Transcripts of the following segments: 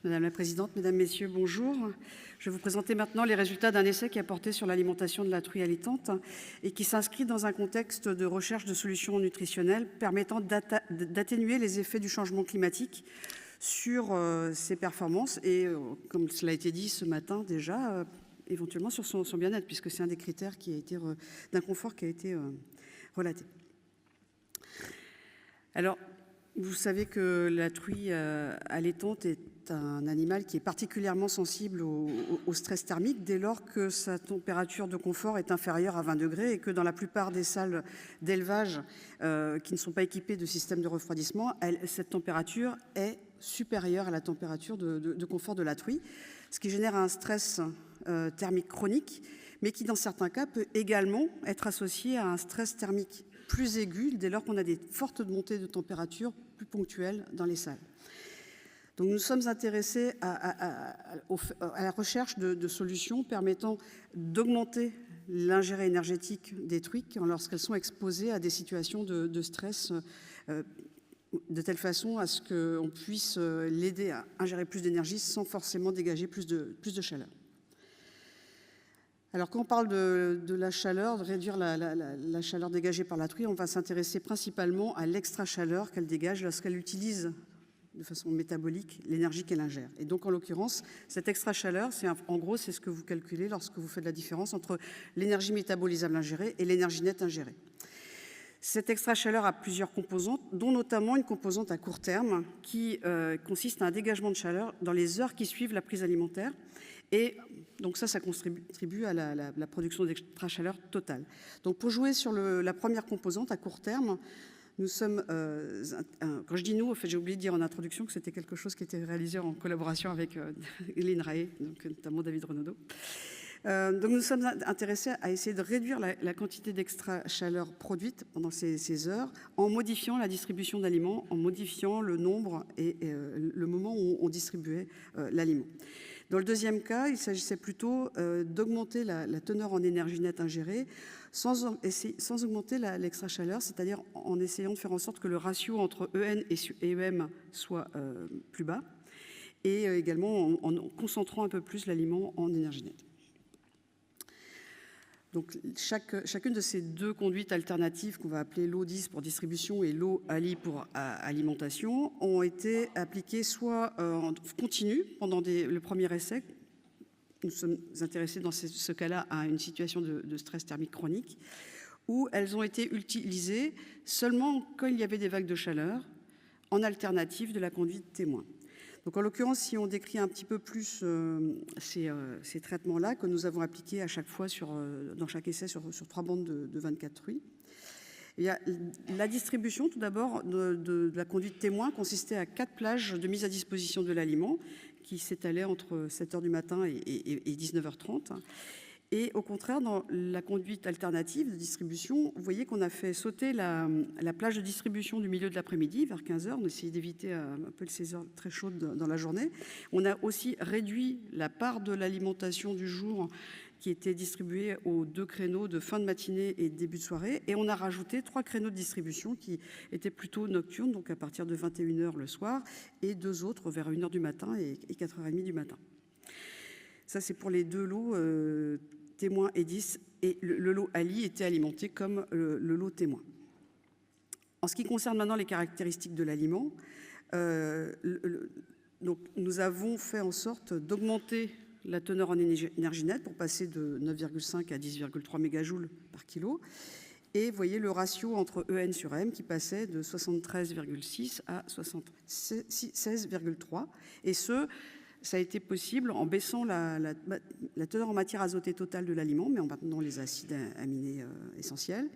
Madame la présidente, mesdames, messieurs, bonjour. Je vais vous présenter maintenant les résultats d'un essai qui a porté sur l'alimentation de la truie allaitante et qui s'inscrit dans un contexte de recherche de solutions nutritionnelles permettant d'atténuer les effets du changement climatique sur ses performances et, comme cela a été dit ce matin déjà, éventuellement sur son bien-être, puisque c'est un des critères qui a été d'inconfort qui a été relaté. Alors, vous savez que la truie allaitante est un animal qui est particulièrement sensible au stress thermique dès lors que sa température de confort est inférieure à 20 degrés et que dans la plupart des salles d'élevage qui ne sont pas équipées de système de refroidissement, cette température est supérieure à la température de confort de la truie, ce qui génère un stress thermique chronique, mais qui dans certains cas peut également être associé à un stress thermique plus aigu dès lors qu'on a des fortes montées de température plus ponctuelles dans les salles. Donc nous sommes intéressés à la recherche de solutions permettant d'augmenter l'ingéré énergétique des truies lorsqu'elles sont exposées à des situations de stress de telle façon à ce qu'on puisse l'aider à ingérer plus d'énergie sans forcément dégager plus de chaleur. Alors, quand on parle de la chaleur, de réduire la chaleur dégagée par la truie, on va s'intéresser principalement à l'extra-chaleur qu'elle dégage lorsqu'elle utilise de façon métabolique l'énergie qu'elle ingère. Et donc, en l'occurrence, cette extra-chaleur, en gros, c'est ce que vous calculez lorsque vous faites la différence entre l'énergie métabolisable ingérée et l'énergie nette ingérée. Cette extra-chaleur a plusieurs composantes, dont notamment une composante à court terme qui consiste à un dégagement de chaleur dans les heures qui suivent la prise alimentaire. Et donc ça contribue à la production d'extra-chaleur totale. Donc pour jouer sur la première composante à court terme, nous sommes, quand je dis nous, en fait j'ai oublié de dire en introduction que c'était quelque chose qui était réalisé en collaboration avec l'INRAE, donc notamment David Renaudot. Donc nous sommes intéressés à essayer de réduire la quantité d'extra-chaleur produite pendant ces heures en modifiant la distribution d'aliments, en modifiant le nombre et le moment où on distribuait l'aliment. Dans le deuxième cas, il s'agissait plutôt d'augmenter la teneur en énergie nette ingérée sans augmenter l'extra-chaleur, c'est-à-dire en essayant de faire en sorte que le ratio entre EN et EM soit plus bas et également en concentrant un peu plus l'aliment en énergie nette. Donc, chacune de ces deux conduites alternatives qu'on va appeler l'eau 10 pour distribution et l'eau Ali pour alimentation ont été appliquées soit en continu pendant le premier essai. Nous sommes intéressés dans ce cas-là à une situation de stress thermique chronique, où elles ont été utilisées seulement quand il y avait des vagues de chaleur en alternative de la conduite témoin. Donc en l'occurrence, si on décrit un petit peu plus ces traitements-là que nous avons appliqués à chaque fois dans chaque essai sur 3 bandes de 24 truies, il y a la distribution tout d'abord de la conduite témoin consistait à 4 plages de mise à disposition de l'aliment qui s'étalaient entre 7h du matin et 19h30. Et au contraire, dans la conduite alternative de distribution, vous voyez qu'on a fait sauter la plage de distribution du milieu de l'après-midi, vers 15h. On a essayé d'éviter un peu ces heures très chaudes dans la journée. On a aussi réduit la part de l'alimentation du jour qui était distribuée aux 2 créneaux de fin de matinée et début de soirée. Et on a rajouté 3 créneaux de distribution qui étaient plutôt nocturnes, donc à partir de 21h le soir, et 2 autres vers 1h du matin et 4h30 du matin. Ça, c'est pour les 2 lots témoin et 10, et le lot Ali était alimenté comme le lot témoin. En ce qui concerne maintenant les caractéristiques de l'aliment, donc nous avons fait en sorte d'augmenter la teneur en énergie nette pour passer de 9,5 à 10,3 mégajoules par kilo. Et vous voyez le ratio entre EN sur M qui passait de 73,6 à 76,3. Et ça a été possible en baissant la teneur en matière azotée totale de l'aliment, mais en maintenant les acides aminés essentiels,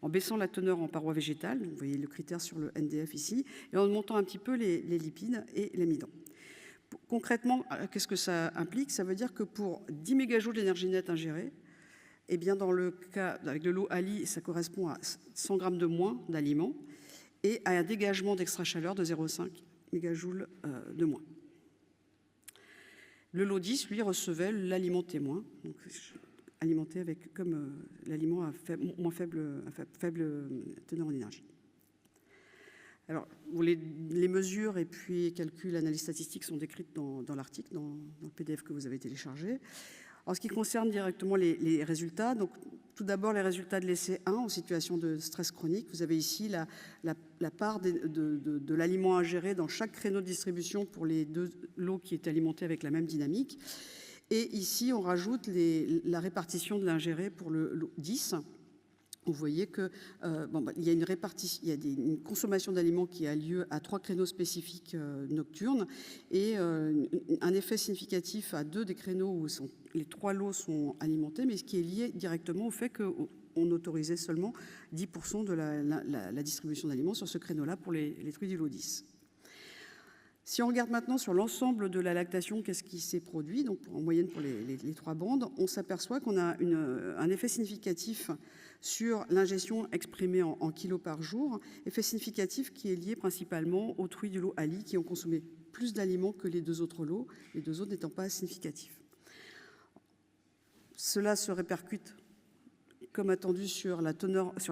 en baissant la teneur en parois végétales, vous voyez le critère sur le NDF ici, et en montant un petit peu les lipides et l'amidon. Concrètement, qu'est-ce que ça implique? Ça veut dire que pour 10 mégajoules d'énergie nette ingérée, eh bien dans le cas avec le lot Ali, ça correspond à 100 grammes de moins d'aliments et à un dégagement d'extra-chaleur de 0,5 mégajoules de moins. Le lot 10, lui, recevait l'aliment témoin, donc alimenté avec comme l'aliment à faible teneur en énergie. Alors, les mesures et puis calculs, analyses statistiques sont décrites dans l'article, dans le PDF que vous avez téléchargé. En ce qui concerne directement les résultats, donc tout d'abord les résultats de l'essai 1 en situation de stress chronique. Vous avez ici la part de l'aliment ingéré dans chaque créneau de distribution pour les 2 lots qui étaient alimentés avec la même dynamique. Et ici, on rajoute la répartition de l'ingéré pour le lot 10. Vous voyez que il y a une consommation d'aliments qui a lieu à 3 créneaux spécifiques nocturnes et un effet significatif à 2 des créneaux où les 3 lots sont alimentés, mais ce qui est lié directement au fait qu'on autorisait seulement 10% de la distribution d'aliments sur ce créneau-là pour les truies du lot 10. Si on regarde maintenant sur l'ensemble de la lactation, qu'est-ce qui s'est produit, donc en moyenne pour les 3 bandes, on s'aperçoit qu'on a un effet significatif sur l'ingestion exprimée en kilos par jour, effet significatif qui est lié principalement aux truies du lot Ali qui ont consommé plus d'aliments que les 2 autres lots, les 2 autres n'étant pas significatifs. Cela se répercute, comme attendu, sur la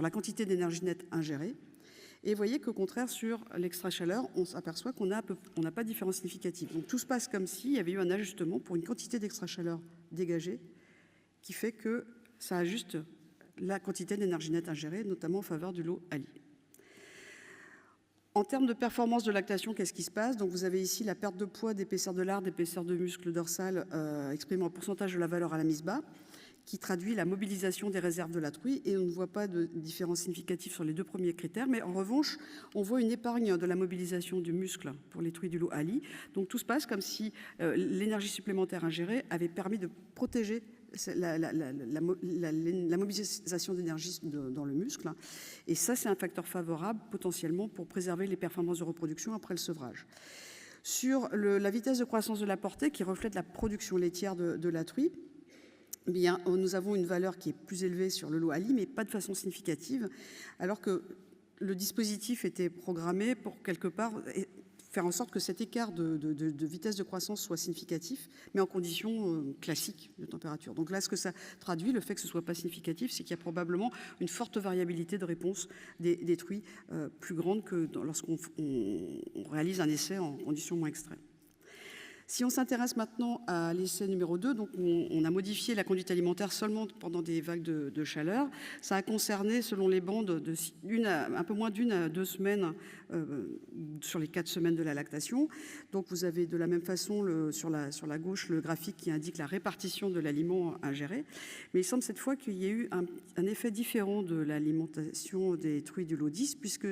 quantité d'énergie nette ingérée. Et vous voyez qu'au contraire, sur l'extra-chaleur, on s'aperçoit qu'on n'a pas de différence significative. Donc tout se passe comme s'il y avait eu un ajustement pour une quantité d'extra-chaleur dégagée qui fait que ça ajuste la quantité d'énergie nette ingérée, notamment en faveur du lot Ali. En termes de performance de lactation, qu'est-ce qui se passe? Donc vous avez ici la perte de poids, d'épaisseur de lard, d'épaisseur de muscle dorsal exprimée en pourcentage de la valeur à la mise bas, qui traduit la mobilisation des réserves de la truie, et on ne voit pas de différence significative sur les 2 premiers critères, mais en revanche, on voit une épargne de la mobilisation du muscle pour les truies du lot Ali. Donc tout se passe comme si l'énergie supplémentaire ingérée avait permis de protéger la mobilisation d'énergie dans le muscle. Et ça, c'est un facteur favorable potentiellement pour préserver les performances de reproduction après le sevrage. Sur la vitesse de croissance de la portée, qui reflète la production laitière de la truie, bien, nous avons une valeur qui est plus élevée sur le lot Ali, mais pas de façon significative, alors que le dispositif était programmé pour quelque part faire en sorte que cet écart de vitesse de croissance soit significatif, mais en conditions classiques de température. Donc là, ce que ça traduit, le fait que ce ne soit pas significatif, c'est qu'il y a probablement une forte variabilité de réponse des truies plus grande que lorsqu'on réalise un essai en conditions moins extrêmes. Si on s'intéresse maintenant à l'essai numéro 2, donc on a modifié la conduite alimentaire seulement pendant des vagues de chaleur. Ça a concerné, selon les bandes, un peu moins d'1 à 2 semaines sur les 4 semaines de la lactation. Donc vous avez de la même façon sur la gauche le graphique qui indique la répartition de l'aliment ingéré. Mais il semble cette fois qu'il y ait eu un effet différent de l'alimentation des truies du lot 10, puisque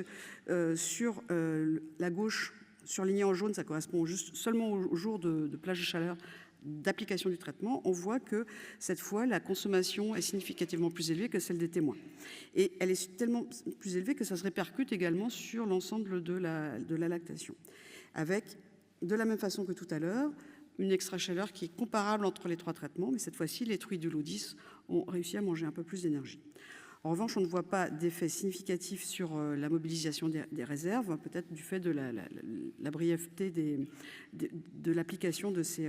sur la gauche, surligné en jaune, ça correspond seulement au jour de plage de chaleur d'application du traitement. On voit que cette fois, la consommation est significativement plus élevée que celle des témoins. Et elle est tellement plus élevée que ça se répercute également sur l'ensemble de la lactation. Avec, de la même façon que tout à l'heure, une extra-chaleur qui est comparable entre les 3 traitements, mais cette fois-ci, les truies du lot 10 ont réussi à manger un peu plus d'énergie. En revanche, on ne voit pas d'effet significatif sur la mobilisation des réserves, peut-être du fait de la brièveté de l'application de ces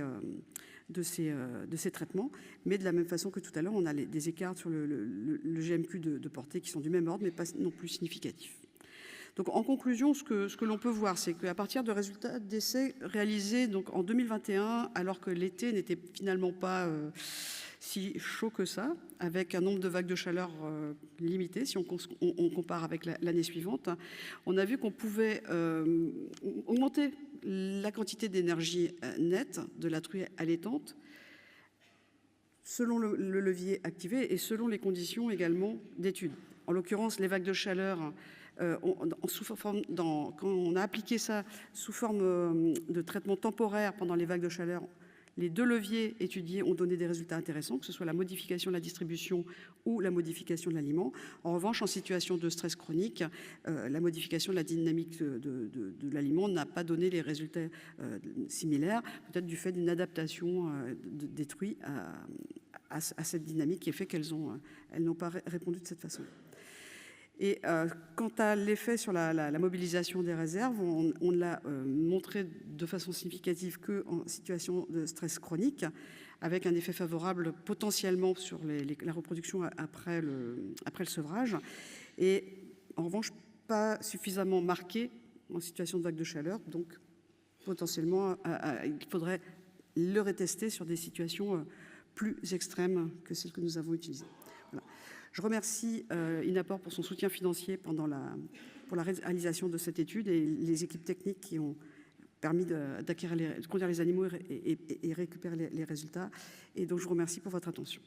traitements. Mais de la même façon que tout à l'heure, on a des écarts sur le GMQ de portée qui sont du même ordre, mais pas non plus significatifs. Donc, en conclusion, ce que l'on peut voir, c'est qu'à partir de résultats d'essais réalisés donc, en 2021, alors que l'été n'était finalement pas si chaud que ça, avec un nombre de vagues de chaleur limité, si on compare avec l'année suivante, on a vu qu'on pouvait augmenter la quantité d'énergie nette de la truie allaitante selon le levier activé et selon les conditions également d'étude. En l'occurrence, les vagues de chaleur, quand on a appliqué ça sous forme de traitement temporaire pendant les vagues de chaleur, les 2 leviers étudiés ont donné des résultats intéressants, que ce soit la modification de la distribution ou la modification de l'aliment. En revanche, en situation de stress chronique, la modification de la dynamique de l'aliment n'a pas donné les résultats similaires, peut-être du fait d'une adaptation des truies à cette dynamique qui fait qu'elles n'ont pas répondu de cette façon. Et quant à l'effet sur la mobilisation des réserves, on l'a montré de façon significative qu'en situation de stress chronique, avec un effet favorable potentiellement sur la reproduction après le sevrage, et en revanche pas suffisamment marqué en situation de vague de chaleur. Donc, potentiellement, il faudrait le retester sur des situations plus extrêmes que celles que nous avons utilisées. Voilà. Je remercie Inaport pour son soutien financier pour la réalisation de cette étude et les équipes techniques qui ont permis de conduire les animaux et récupérer les résultats. Et donc, je vous remercie pour votre attention.